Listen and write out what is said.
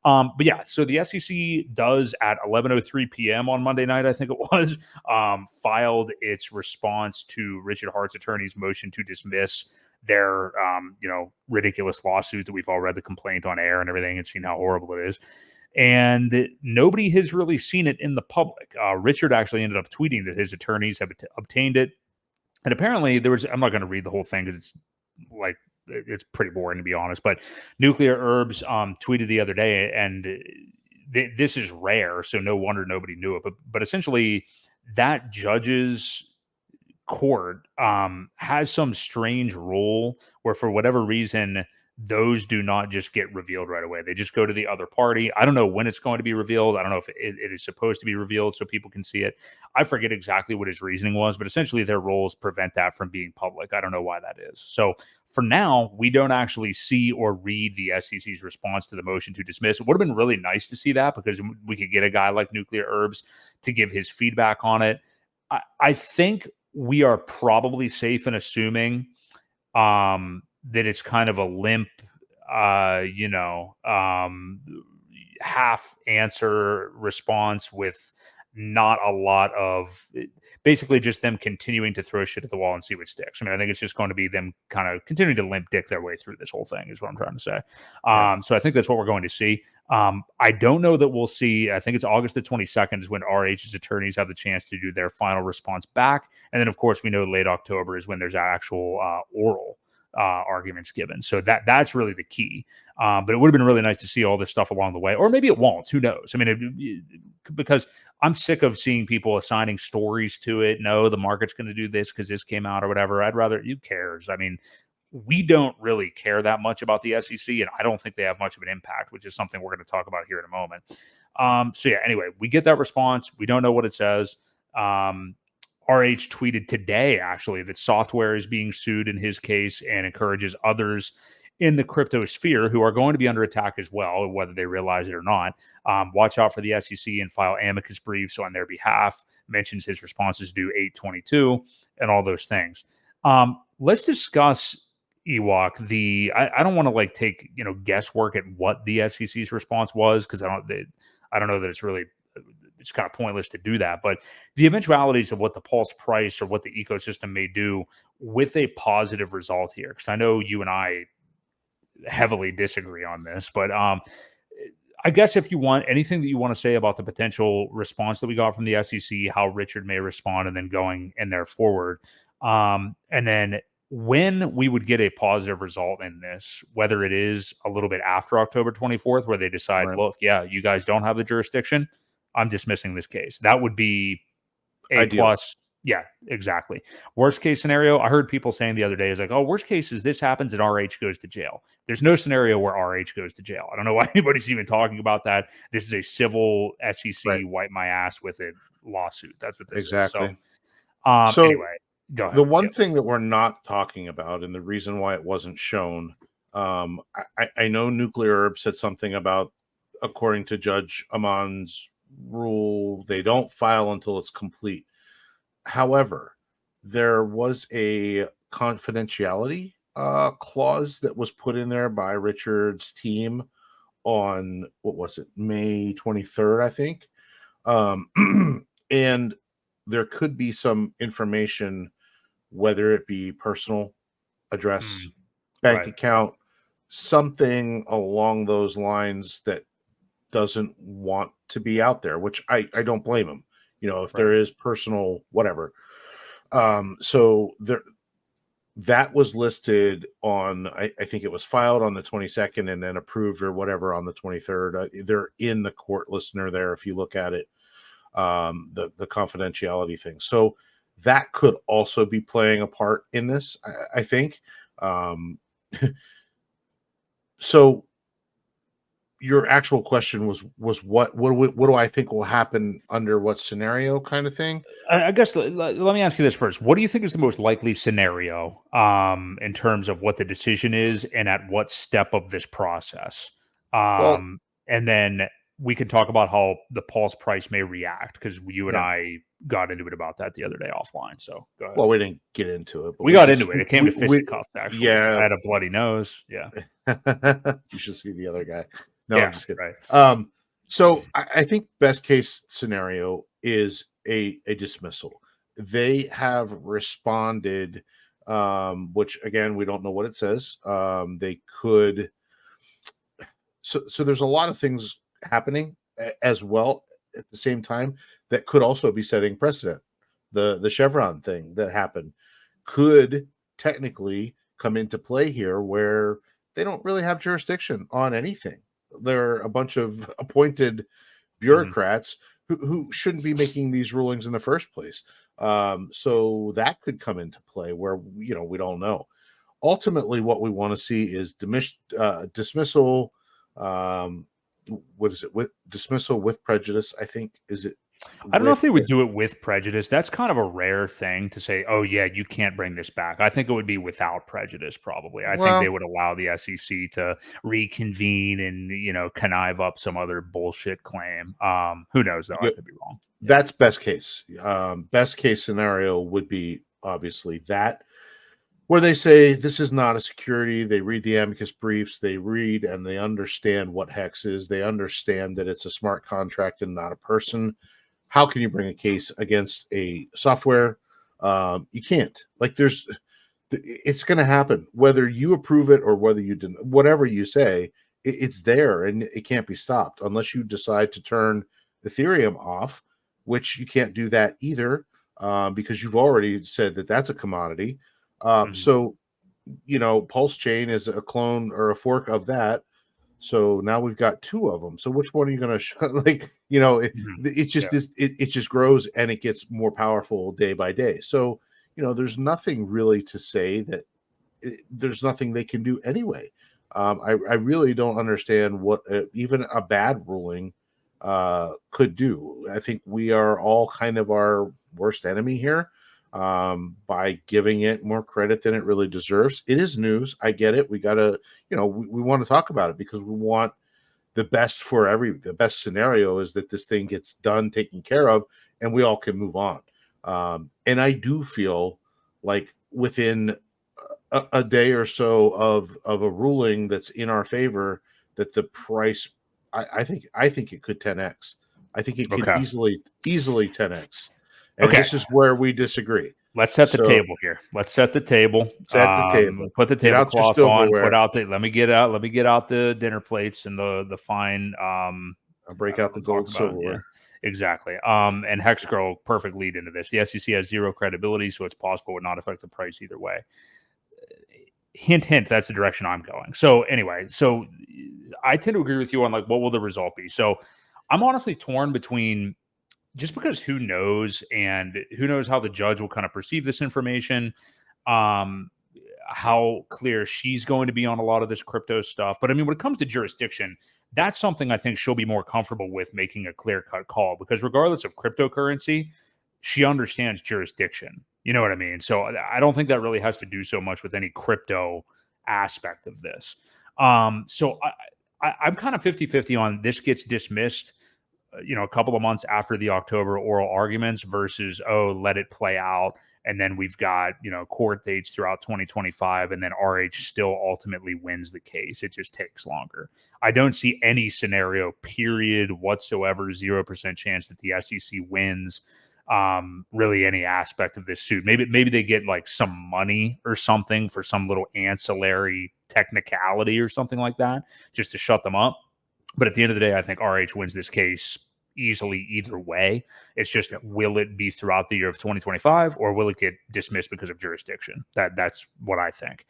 But yeah, so the SEC does at 11:03 p.m. on Monday night, I think it was, filed its response to Richard Hart's attorney's motion to dismiss their, ridiculous lawsuit that we've all read the complaint on air and everything and seen how horrible it is. And nobody has really seen it in the public. Richard actually ended up tweeting that his attorneys have obtained it. And apparently there was, I'm not going to read the whole thing because it's pretty boring to be honest, but Nuclear Herbs tweeted the other day, and this is rare, so no wonder nobody knew it. But essentially, that judge's court has some strange rule where, for whatever reason, those do not just get revealed right away. They just go to the other party. I don't know when it's going to be revealed. I don't know if it is supposed to be revealed so people can see it. I forget exactly what his reasoning was, but essentially their rules prevent that from being public. I don't know why that is. So for now, we don't actually see or read the SEC's response to the motion to dismiss. It would have been really nice to see that because we could get a guy like Nuclear Herbs to give his feedback on it. I think we are probably safe in assuming that it's kind of a limp, half answer response with not a lot of, basically just them continuing to throw shit at the wall and see what sticks. I mean, I think it's just going to be them kind of continuing to limp dick their way through this whole thing is what I'm trying to say. So I think that's what we're going to see. I don't know that we'll see, I think it's August the 22nd is when RH's attorneys have the chance to do their final response back. And then of course we know late October is when there's actual oral arguments given. So that's really the key. But it would have been really nice to see all this stuff along the way, or maybe it won't. Who knows? I mean, because I'm sick of seeing people assigning stories to it. No, the market's going to do this because this came out or whatever. I'd rather, who cares? I mean, we don't really care that much about the SEC, and I don't think they have much of an impact, which is something we're going to talk about here in a moment. So yeah, anyway, we get that response. We don't know what it says. RH tweeted today, actually, that software is being sued in his case and encourages others in the crypto sphere who are going to be under attack as well, whether they realize it or not. Watch out for the SEC and file amicus briefs on their behalf. Mentions his responses due 8/22 and all those things. Let's discuss Ewok. I don't want to take guesswork at what the SEC's response was because I don't know that it's kind of pointless to do that, but the eventualities of what the pulse price or what the ecosystem may do with a positive result here, because I know you and I heavily disagree on this, but I guess if you want anything that you want to say about the potential response that we got from the SEC, how Richard may respond, and then going in there forward, and then when we would get a positive result in this, whether it is a little bit after October 24th, where they decide, right, look, yeah, you guys don't have the jurisdiction, I'm dismissing this case. That would be A plus. Yeah, exactly. Worst case scenario, I heard people saying the other day is worst case is this happens and RH goes to jail. There's no scenario where RH goes to jail. I don't know why anybody's even talking about that. This is a civil SEC wipe my ass with it lawsuit. That's what this is. So anyway, go ahead. The one thing that we're not talking about and the reason why it wasn't shown, I know Nuclear Herb said something about, according to Judge Amon's rule, they don't file until it's complete. However, there was a confidentiality clause that was put in there by Richard's team on, what was it, May 23rd, I think. And there could be some information, whether it be personal address, bank account, something along those lines that doesn't want to be out there, which I don't blame him. If there is personal whatever. So that was listed on, I think it was filed on the 22nd and then approved or whatever on the 23rd. They're in the court listener there if you look at it, the confidentiality thing. So that could also be playing a part in this, I think. So your actual question was what do I think will happen under what scenario kind of thing? I guess let me ask you this first. What do you think is the most likely scenario in terms of what the decision is and at what step of this process? And then we can talk about how the pulse price may react because you and I got into it about that the other day offline. So go ahead. Well, we didn't get into it. But we got into it. It came to fisticuffs, actually. Yeah. I had a bloody nose. Yeah. You should see the other guy. No, Yeah, I'm just kidding. right. So I think best case scenario is a dismissal. They have responded, which again we don't know what it says. They could. So there's a lot of things happening as well at the same time that could also be setting precedent. The Chevron thing that happened could technically come into play here, where they don't really have jurisdiction on anything. They're a bunch of appointed Mhm. bureaucrats who shouldn't be making these rulings in the first place. So that could come into play where we don't know. Ultimately, what we want to see is dismissal. Um, what is it with dismissal with prejudice? I think is it I don't know if with they would do it with prejudice. That's kind of a rare thing to say, "Oh, yeah, you can't bring this back." I think it would be without prejudice, probably. I think they well, would allow the SEC to reconvene and, connive up some other bullshit claim. Who knows, though? I you- could be wrong. Yeah. that's best case. Best case scenario would be obviously that where they say this is not a security. They read the amicus briefs, they read and they understand what hex is. They understand that it's a smart contract and not a person. How can you bring a case against a software? You can't. Like it's going to happen whether you approve it or whether you didn't. Whatever you say, it's there and it can't be stopped unless you decide to turn Ethereum off, which you can't do that either, because you've already said that that's a commodity. Mhm. So Pulse Chain is a clone or a fork of that. So now we've got two of them. So which one are you going to like? Mhm. It's just Yeah. this. It just grows and it gets more powerful day by day. So there's nothing really to say that there's nothing they can do anyway. I really don't understand what even a bad ruling could do. I think we are all kind of our worst enemy here, by giving it more credit than it really deserves. It is news. I get it. We got to, we want to talk about it because we want the best scenario is that this thing gets done, taken care of, and we all can move on. And I do feel like within a day or so of a ruling that's in our favor, that the price, I think it could 10x. I think it could Okay. easily 10x. And Okay. this is where we disagree. Let's set the So table here. Let's set the table. set the table. Put the Get out your tablecloth on. Put silverware. out the. Let me get out the dinner plates and the fine. I'll I break don't out know the what I'm gold talking about. Yeah, silverware. exactly. And Hexgirl, perfect lead into this. The SEC has zero credibility, so it's possible it would not affect the price either way. Hint, hint. That's the direction I'm going. So anyway, I tend to agree with you on like what will the result be. So I'm honestly torn between just because who knows and who knows how the judge will kind of perceive this information, um, how clear she's going to be on a lot of this crypto stuff. But I mean, when it comes to jurisdiction, that's something I think she'll be more comfortable with making a clear cut call because regardless of cryptocurrency, she understands jurisdiction. You know what I mean? So I don't think that really has to do so much with any crypto aspect of this. I'm kind of 50-50 on this gets dismissed a couple of months after the October oral arguments versus, oh, let it play out. And then we've got, court dates throughout 2025. And then RH still ultimately wins the case. It just takes longer. I don't see any scenario, period, whatsoever, 0% chance that the SEC wins really any aspect of this suit. Maybe they get like some money or something for some little ancillary technicality or something like that just to shut them up. But at the end of the day, I think RH wins this case easily either way. It's just Yep. will it be throughout the year of 2025 or will it get dismissed because of jurisdiction? That's what I think.